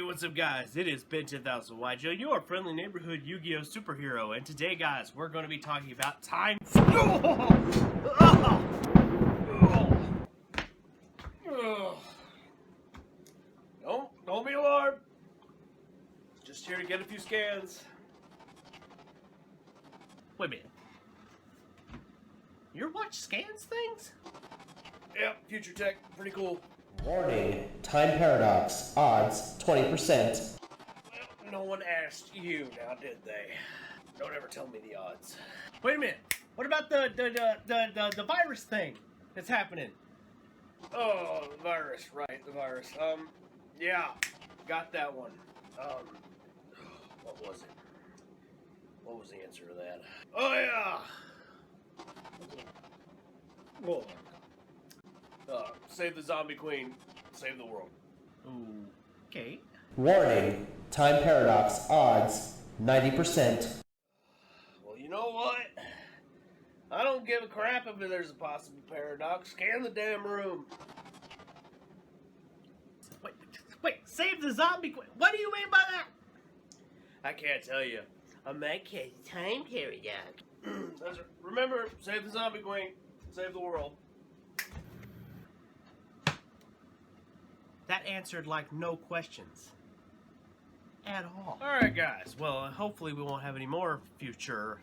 what's up guys? It is Ben 10,000 yugioh, your friendly neighborhood Yu-Gi-Oh superhero, and today guys, we're going to be talking about time. Don't be alarmed. Just here to get a few scans. Wait a minute. Your watch scans things? Yeah, future tech, pretty cool. Warning, time paradox, odds 20%. Well, no one asked you now, did they? Don't ever tell me the odds. Wait a minute. What about the virus thing that's happening? Oh, the virus, right, the virus. Yeah, got that one. What was it? What was the answer to that? Oh, yeah! Whoa. Save the zombie queen, save the world. Okay. Warning, time paradox, odds 90%. Well, you know what? I don't give a crap if there's a possible paradox. Scan the damn room. Wait, save the zombie queen. What do you mean by that? I can't tell you. A might catch time paradox. Remember, save the zombie queen, save the world. That answered like no questions at all. Alright guys, well hopefully we won't have any more future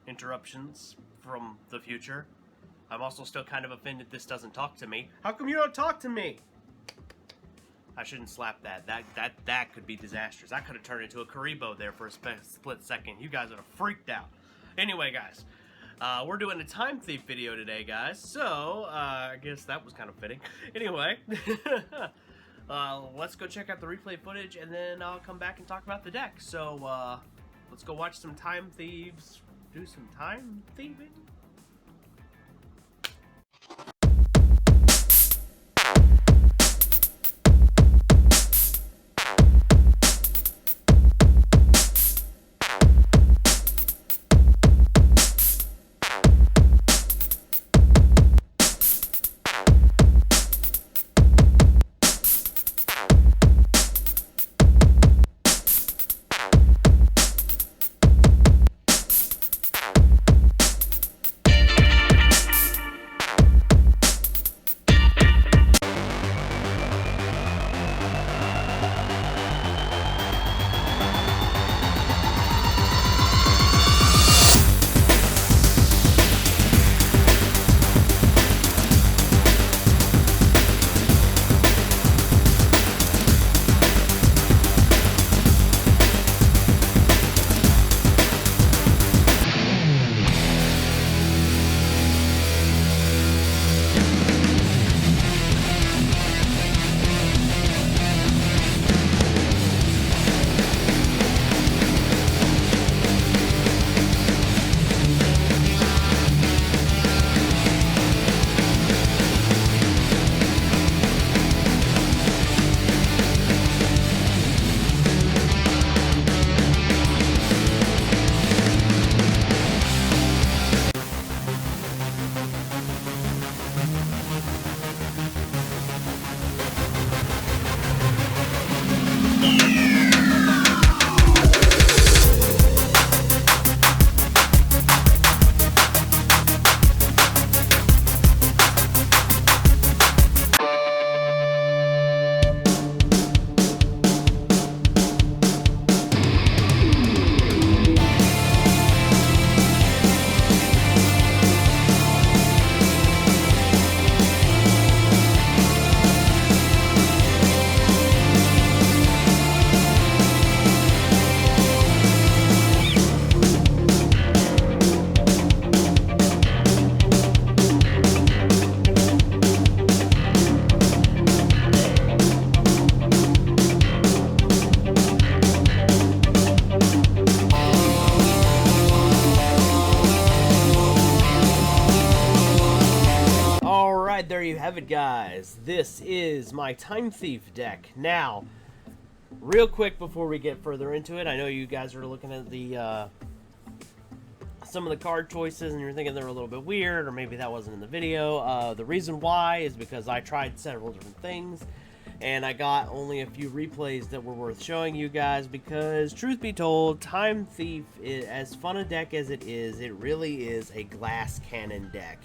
interruptions from the future. I'm also still kind of offended this doesn't talk to me. How come you don't talk to me? I shouldn't slap that. That could be disastrous. I could have turned into a Karibo there for a split second. You guys would have freaked out. Anyway guys, we're doing a time thief video today, guys, so I guess that was kind of fitting. Anyway, let's go check out the replay footage, and then I'll come back and talk about the deck. So, let's go watch some time thieves do some time thieving. There you have it, guys. This is my Time Thief deck. Now, real quick before we get further into it, I know you guys are looking at the some of the card choices and you're thinking they're a little bit weird, or maybe that wasn't in the video. The reason why is because I tried several different things and I got only a few replays that were worth showing you guys because, truth be told, Time Thief, as fun a deck as it really is a glass cannon deck.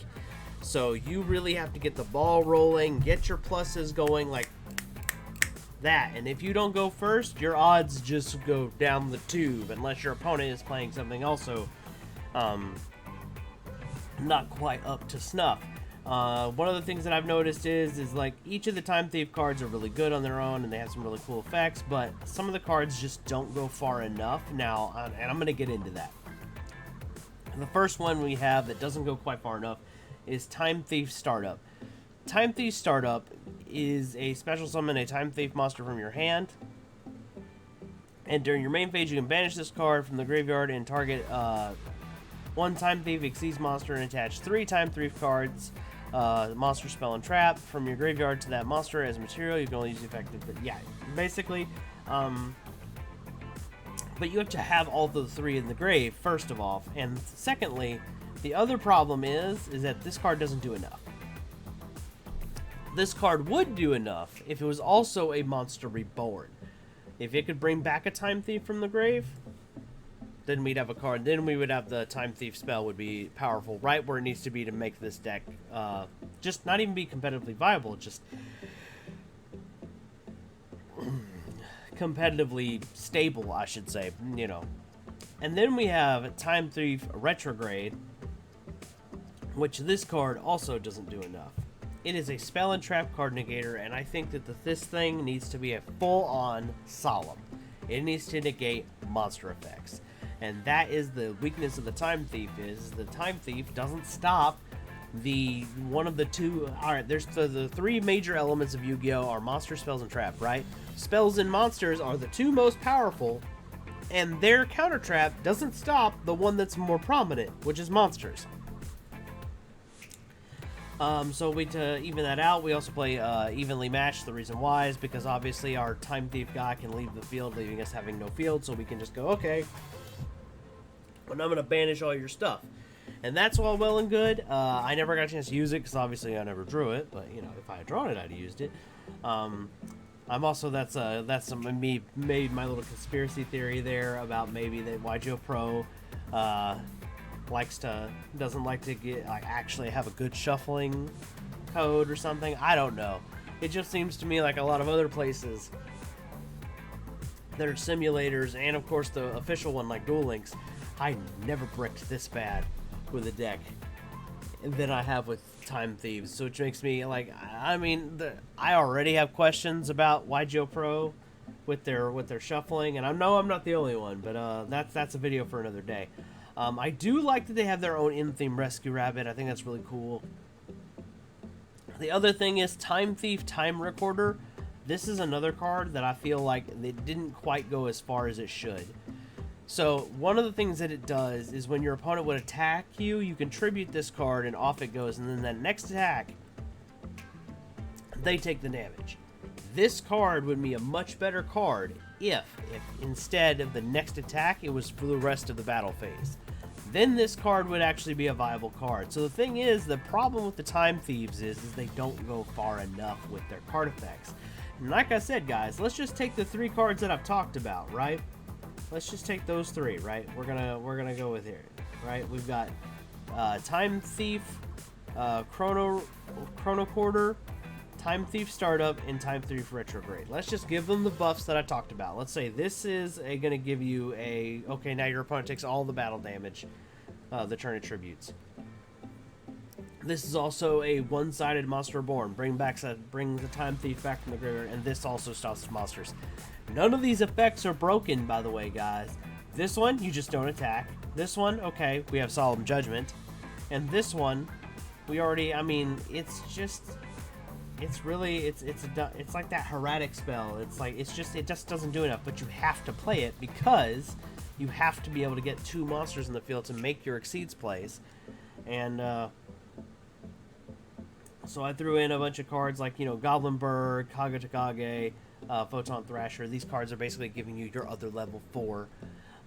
So you really have to get the ball rolling, get your pluses going like that, and if you don't go first, your odds just go down the tube, unless your opponent is playing something also not quite up to snuff. One of the things that I've noticed is like each of the Time Thief cards are really good on their own and they have some really cool effects, but some of the cards just don't go far enough now, and I'm going to get into that. The first one we have that doesn't go quite far enough is Time Thief Startup. Time Thief Startup is a special summon a Time Thief monster from your hand, and during your main phase you can banish this card from the graveyard and target one Time Thief Exceeds monster and attach 3 Time Thief cards, monster, spell, and trap from your graveyard to that monster as material. You can only use the effect, but yeah, basically, but you have to have all the 3 in the grave, first of all, and secondly, the other problem is that this card doesn't do enough. This card would do enough if it was also a monster reborn. If it could bring back a Time Thief from the grave, then we'd have a card. Then we would have the Time Thief spell would be powerful, right where it needs to be to make this deck just not even be competitively viable, just competitively stable, I should say, you know. And then we have Time Thief Retrograde, which this card also doesn't do enough. It is a spell and trap card negator, and I think that this thing needs to be a full-on solemn. It needs to negate monster effects. And that is the weakness of the Time Thief, is the Time Thief doesn't stop one of the two. Alright, there's the 3 major elements of Yu-Gi-Oh! Are monster, spells, and trap, right? Spells and monsters are the 2 most powerful, and their counter trap doesn't stop the one that's more prominent, which is monsters. So to even that out, we also play evenly matched. The reason why is because obviously our Time Thief guy can leave the field, leaving us having no field, so we can just go, okay, and I'm going to banish all your stuff. And that's all well and good. I never got a chance to use it because obviously I never drew it, but you know, if I had drawn it, I'd have used it. I'm also, that's me made my little conspiracy theory there about maybe that yugioh Pro doesn't like to get actually have a good shuffling code or something. I don't know. It just seems to me like a lot of other places that are simulators, and of course the official one like Duel Links, I never bricked this bad with a deck than I have with Time Thieves, so which makes me like, I mean, I already have questions about yugioh Pro with their shuffling, and I know I'm not the only one, but that's a video for another day. I do like that they have their own in-theme Rescue Rabbit. I think that's really cool. The other thing is Time Thief Time Recorder. This is another card that I feel like it didn't quite go as far as it should. So one of the things that it does is when your opponent would attack you, you contribute this card and off it goes, and then that next attack, they take the damage. This card would be a much better card if instead of the next attack, it was for the rest of the battle phase. Then this card would actually be a viable card. So the thing is, the problem with the Time Thieves is they don't go far enough with their card effects. And like I said, guys, let's just take the 3 cards that I've talked about, right? Let's just take those 3, right? We're gonna go with here, right? We've got Time Thief, Chrono Quarter, Time Thief Startup, and Time Thief Retrograde. Let's just give them the buffs that I talked about. Let's say this is going to give you okay, now your opponent takes all the battle damage, the turn attributes. This is also a one-sided monster reborn. Bring the Time Thief back from the graveyard, and this also stops monsters. None of these effects are broken, by the way, guys. This one, you just don't attack. This one, okay, we have Solemn Judgment. And this one, we already, I mean, it's just... It's really, it's like that Heradic spell. It just doesn't do enough, but you have to play it because you have to be able to get 2 monsters in the field to make your Exceeds plays. And, so I threw in a bunch of cards like, you know, Goblin Bird, Kage Takage, Photon Thrasher. These cards are basically giving you your other level 4.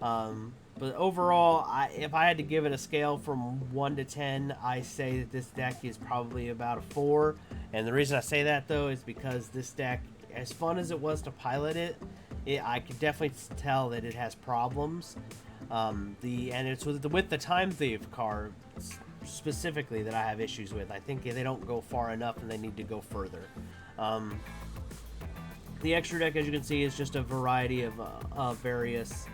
But overall, if I had to give it a scale from 1 to 10, I say that this deck is probably about a 4. And the reason I say that, though, is because this deck, as fun as it was to pilot it, I could definitely tell that it has problems. And it's with the Time Thief car specifically that I have issues with. I think they don't go far enough and they need to go further. The extra deck, as you can see, is just a variety of various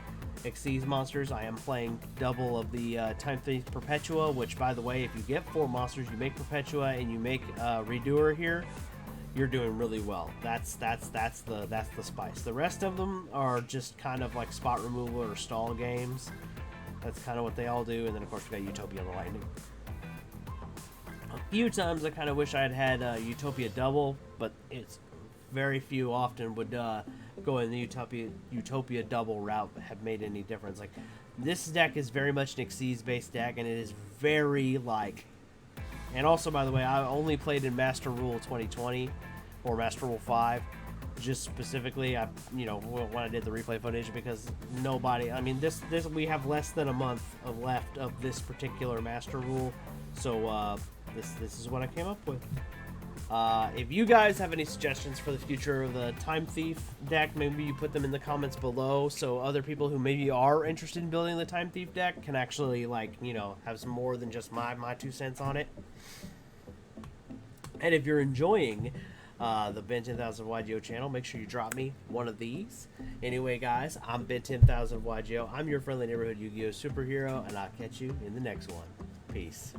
Xyz monsters. I am playing double of the Time Thief Perpetua, which, by the way, if you get 4 monsters, you make Perpetua and you make Redoer here, you're doing really well. That's the spice. The rest of them are just kind of like spot removal or stall games. That's kind of what they all do. And then of course we got Utopia and the Lightning. A few times I kind of wish I had Utopia double, but it's very few often would go in the Utopia double route have made any difference. Like, this deck is very much an Xyz based deck, and it is very like. And also, by the way, I only played in Master Rule 2020 or Master Rule 5, just specifically. When I did the replay footage, because nobody. I mean, this we have less than a month left of this particular Master Rule, so this is what I came up with. If you guys have any suggestions for the future of the Time Thief deck, maybe you put them in the comments below, so other people who maybe are interested in building the Time Thief deck can actually, have some more than just my 2 cents on it. And if you're enjoying the Ben 10,000 yugioh channel, make sure you drop me one of these. Anyway, guys, I'm Ben 10,000 yugioh. I'm your friendly neighborhood Yu-Gi-Oh superhero, and I'll catch you in the next one. Peace.